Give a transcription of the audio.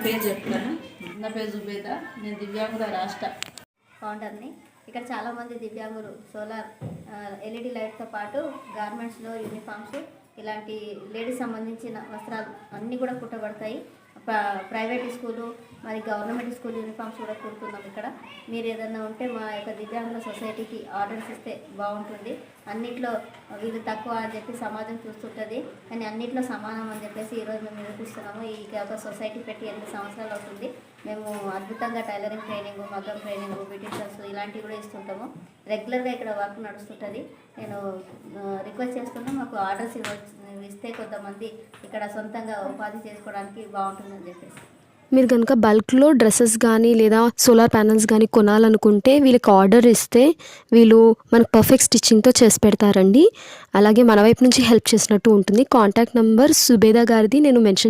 పేరు చెప్తాను. నా పేరు జుబేదా, నేను దివ్యాంగుల రాష్ట్ర ఫౌండర్ని. ఇక్కడ చాలామంది దివ్యాంగులు సోలార్ ఎల్ఈడి లైట్తో పాటు గార్మెంట్స్లో యూనిఫామ్స్ ఇలాంటి లేడీస్ సంబంధించిన వస్త్రాలు అన్నీ కూడా కుట్టబడతాయి. ప్రైవేట్ స్కూలు మరి గవర్నమెంట్ స్కూల్ యూనిఫామ్స్ కూడా కుడుతున్నాం ఇక్కడ. మీరు ఏదైనా ఉంటే మా యొక్క దివ్యాంగుల సొసైటీకి ఆర్డర్స్ ఇస్తే బాగుంటుంది. అన్నిట్లో వీళ్ళు తక్కువ అని చెప్పి సమాజం చూస్తుంటుంది, కానీ అన్నిట్లో సమానం అని చెప్పేసి ఈరోజు మేము నిరూపిస్తున్నాము. ఈ ఒక సొసైటీ పెట్టి 8 సంవత్సరాలు అవుతుంది. మేము అద్భుతంగా టైలరింగ్ ట్రైనింగ్, మగ్గం ట్రైనింగ్, బ్యూటిషియన్స్ ఇలాంటివి కూడా ఇస్తుంటాము. రెగ్యులర్గా ఇక్కడ వర్క్ నడుస్తుంటుంది. నేను రిక్వెస్ట్ చేస్తున్నా, మాకు ఆర్డర్స్ ఇస్తే కొంతమంది ఇక్కడ సొంతంగా ఉపాధి చేసుకోవడానికి బాగుంటుందని చెప్పేసి. మీరు కనుక బల్క్లో డ్రెస్సెస్ కానీ లేదా సోలార్ ప్యానల్స్ కానీ కొనాలనుకుంటే వీళ్ళకి ఆర్డర్ ఇస్తే వీళ్ళు మనకు పర్ఫెక్ట్ స్టిచ్చింగ్తో చేసి పెడతారండి. అలాగే మన వైపు నుంచి హెల్ప్ చేసినట్టు ఉంటుంది. కాంటాక్ట్ నెంబర్ సుబేదా గారిది నేను మెన్షన్